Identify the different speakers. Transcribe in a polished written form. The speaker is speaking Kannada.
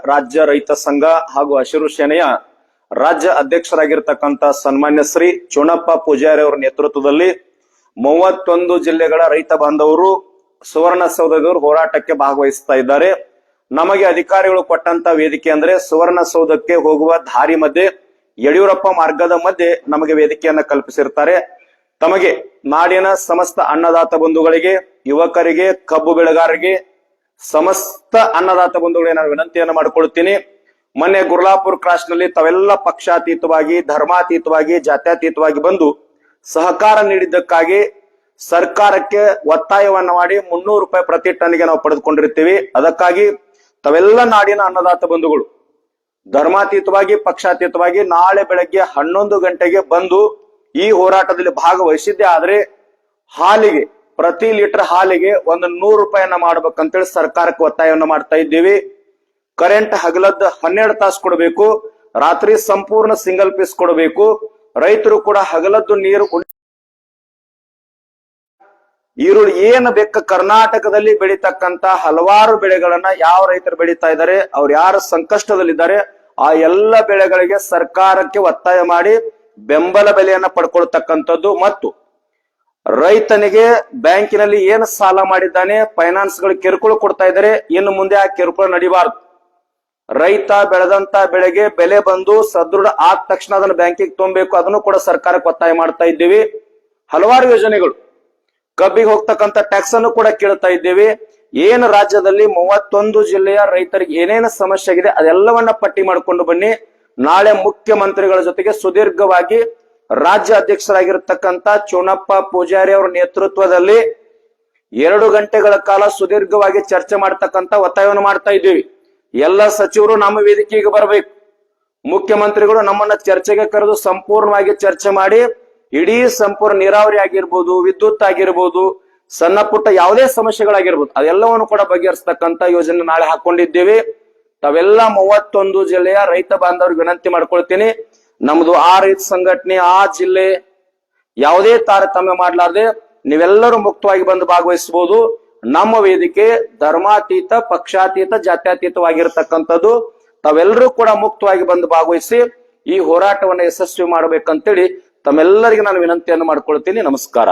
Speaker 1: ರಾಜ್ಯ ರೈತ ಸಂಘ ಹಾಗೂ ಹಸಿರು ಸೇನೆಯ ರಾಜ್ಯ ಅಧ್ಯಕ್ಷರಾಗಿರ್ತಕ್ಕಂಥ ಸನ್ಮಾನ್ಯ ಶ್ರೀ ಚೋಣಪ್ಪ ಪೂಜಾರಿ ಅವರ ನೇತೃತ್ವದಲ್ಲಿ 31 ಜಿಲ್ಲೆಗಳ ರೈತ ಬಾಂಧವರು ಸುವರ್ಣಸೌಧದವರು ಹೋರಾಟಕ್ಕೆ ಭಾಗವಹಿಸ್ತಾ ಇದ್ದಾರೆ. ನಮಗೆ ಅಧಿಕಾರಿಗಳು ಕೊಟ್ಟಂತ ವೇದಿಕೆ ಅಂದ್ರೆ ಸುವರ್ಣಸೌಧಕ್ಕೆ ಹೋಗುವ ದಾರಿ ಮಧ್ಯೆ ಯಡಿಯೂರಪ್ಪ ಮಾರ್ಗದ ಮಧ್ಯೆ ನಮಗೆ ವೇದಿಕೆಯನ್ನ ಕಲ್ಪಿಸಿರ್ತಾರೆ. ತಮಗೆ ನಾಡಿನ ಸಮಸ್ತ ಅನ್ನದಾತ ಬಂಧುಗಳಿಗೆ, ಯುವಕರಿಗೆ, ಕಬ್ಬು ಬೆಳೆಗಾರರಿಗೆ, ಸಮಸ್ತ ಅನ್ನದಾತ ಬಂಧುಗಳಿಗೆ ನಾನು ವಿನಂತಿಯನ್ನ ಮಾಡಿಕೊಳ್ತೀನಿ. ಮೊನ್ನೆ ಗುರ್ಲಾಪುರ್ ಕ್ರಾಸ್ ನಲ್ಲಿ ತಾವೆಲ್ಲ ಪಕ್ಷಾತೀತವಾಗಿ, ಧರ್ಮಾತೀತವಾಗಿ, ಜಾತ್ಯತೀತವಾಗಿ ಬಂದು ಸಹಕಾರ ನೀಡಿದ್ದಕ್ಕಾಗಿ ಸರ್ಕಾರಕ್ಕೆ ಒತ್ತಾಯವನ್ನ ಮಾಡಿ 300 ರೂಪಾಯಿ ಪ್ರತಿ ಟನ್ಗೆ ನಾವು ಪಡೆದುಕೊಂಡಿರ್ತೀವಿ. ಅದಕ್ಕಾಗಿ ತಾವೆಲ್ಲ ನಾಡಿನ ಅನ್ನದಾತ ಬಂಧುಗಳು ಧರ್ಮಾತೀತವಾಗಿ, ಪಕ್ಷಾತೀತವಾಗಿ ನಾಳೆ ಬೆಳಗ್ಗೆ 11 ಗಂಟೆಗೆ ಬಂದು ಈ ಹೋರಾಟದಲ್ಲಿ ಭಾಗವಹಿಸಿದ್ದೆ ಆದ್ರೆ ಹಾಲಿಗೆ, ಪ್ರತಿ ಲೀಟರ್ ಹಾಲಿಗೆ 100 ರೂಪಾಯಿಯನ್ನ ಮಾಡ್ಬೇಕಂತೇಳಿ ಸರ್ಕಾರಕ್ಕೆ ಒತ್ತಾಯವನ್ನ ಮಾಡ್ತಾ ಇದ್ದೀವಿ. ಕರೆಂಟ್ ಹಗಲದ್ದು 12 ತಾಸು ಕೊಡಬೇಕು, ರಾತ್ರಿ ಸಂಪೂರ್ಣ ಸಿಂಗಲ್ ಪೀಸ್ ಕೊಡಬೇಕು. ರೈತರು ಕೂಡ ಹಗಲದ್ದು ನೀರು, ಈರುಳ್ಳಿ ಏನು ಬೇಕು ಕರ್ನಾಟಕದಲ್ಲಿ ಬೆಳೀತಕ್ಕಂತ ಹಲವಾರು ಬೆಳೆಗಳನ್ನ ಯಾವ ರೈತರು ಬೆಳೀತಾ ಇದ್ದಾರೆ, ಅವ್ರು ಯಾರು ಸಂಕಷ್ಟದಲ್ಲಿದ್ದಾರೆ ಆ ಎಲ್ಲ ಬೆಳೆಗಳಿಗೆ ಸರ್ಕಾರಕ್ಕೆ ಒತ್ತಾಯ ಮಾಡಿ ಬೆಂಬಲ ಬೆಲೆಯನ್ನ ಪಡ್ಕೊಳ್ತಕ್ಕಂಥದ್ದು. ಮತ್ತು ರೈತನಿಗೆ ಬ್ಯಾಂಕಿನಲ್ಲಿ ಏನು ಸಾಲ ಮಾಡಿದ್ದಾನೆ, ಫೈನಾನ್ಸ್ ಗಳು ಕಿರುಕುಳ ಕೊಡ್ತಾ ಇದ್ದಾರೆ, ಇನ್ನು ಮುಂದೆ ಆ ಕಿರುಕುಳ ನಡಿಬಾರ್ದು. ರೈತ ಬೆಳೆದಂತ ಬೆಳೆಗೆ ಬೆಲೆ ಬಂದು ಸದೃಢ ಆದ ತಕ್ಷಣ ಅದನ್ನು ಬ್ಯಾಂಕಿಗೆ ತುಂಬಬೇಕು, ಅದನ್ನು ಕೂಡ ಸರ್ಕಾರಕ್ಕೆ ಒತ್ತಾಯ ಮಾಡ್ತಾ ಇದ್ದೀವಿ. ಹಲವಾರು ಯೋಜನೆಗಳು, ಕಬ್ಬಿಗೆ ಹೋಗ್ತಕ್ಕಂಥ ಟ್ಯಾಕ್ಸ್ ಅನ್ನು ಕೂಡ ಕೇಳ್ತಾ ಇದ್ದೇವೆ. ಏನು ರಾಜ್ಯದಲ್ಲಿ 31 ಜಿಲ್ಲೆಯ ರೈತರಿಗೆ ಏನೇನು ಸಮಸ್ಯೆ ಆಗಿದೆ ಅದೆಲ್ಲವನ್ನ ಪಟ್ಟಿ ಮಾಡಿಕೊಂಡು ಬನ್ನಿ. ನಾಳೆ ಮುಖ್ಯಮಂತ್ರಿಗಳ ಜೊತೆಗೆ ಸುದೀರ್ಘವಾಗಿ ರಾಜ್ಯ ಅಧ್ಯಕ್ಷರಾಗಿರ್ತಕ್ಕಂಥ ಚೋಣಪ್ಪ ಪೂಜಾರಿ ಅವರ ನೇತೃತ್ವದಲ್ಲಿ 2 ಗಂಟೆಗಳ ಕಾಲ ಸುದೀರ್ಘವಾಗಿ ಚರ್ಚೆ ಮಾಡ್ತಕ್ಕಂಥ ಒತ್ತಾಯವನ್ನು ಮಾಡ್ತಾ ಇದ್ದೀವಿ. ಎಲ್ಲ ಸಚಿವರು ನಮ್ಮ ವೇದಿಕೆಗೆ ಬರಬೇಕು. ಮುಖ್ಯಮಂತ್ರಿಗಳು ನಮ್ಮನ್ನ ಚರ್ಚೆಗೆ ಕರೆದು ಸಂಪೂರ್ಣವಾಗಿ ಚರ್ಚೆ ಮಾಡಿ ಇಡೀ ಸಂಪೂರ್ಣ ನೀರಾವರಿ ಆಗಿರ್ಬೋದು, ವಿದ್ಯುತ್ ಆಗಿರ್ಬೋದು, ಸಣ್ಣ ಪುಟ್ಟ ಯಾವುದೇ ಸಮಸ್ಯೆಗಳಾಗಿರ್ಬೋದು ಅದೆಲ್ಲವನ್ನು ಕೂಡ ಬಗೆಹರಿಸತಕ್ಕಂತ ಯೋಜನೆ ನಾಳೆ ಹಾಕೊಂಡಿದ್ದೇವೆ. ತಾವೆಲ್ಲ 31 ಜಿಲ್ಲೆಯ ರೈತ ಬಾಂಧವರಿಗೆ ವಿನಂತಿ ಮಾಡ್ಕೊಳ್ತೀನಿ, ನಮ್ದು ಆ ರೈತ ಸಂಘಟನೆ, ಆ ಜಿಲ್ಲೆ ಯಾವುದೇ ತಾರತಮ್ಯ ಮಾಡ್ಲಾರ್ದೆ ನೀವೆಲ್ಲರೂ ಮುಕ್ತವಾಗಿ ಬಂದು ಭಾಗವಹಿಸಬಹುದು. ನಮ್ಮ ವೇದಿಕೆ ಧರ್ಮಾತೀತ, ಪಕ್ಷಾತೀತ, ಜಾತ್ಯತೀತವಾಗಿರ್ತಕ್ಕಂಥದ್ದು. ತಾವೆಲ್ಲರೂ ಕೂಡ ಮುಕ್ತವಾಗಿ ಬಂದು ಭಾಗವಹಿಸಿ ಈ ಹೋರಾಟವನ್ನು ಯಶಸ್ವಿ ಮಾಡಬೇಕಂತೇಳಿ ತಮ್ಮೆಲ್ಲರಿಗೆ ನಾನು ವಿನಂತಿಯನ್ನು ಮಾಡ್ಕೊಳ್ತೀನಿ. ನಮಸ್ಕಾರ.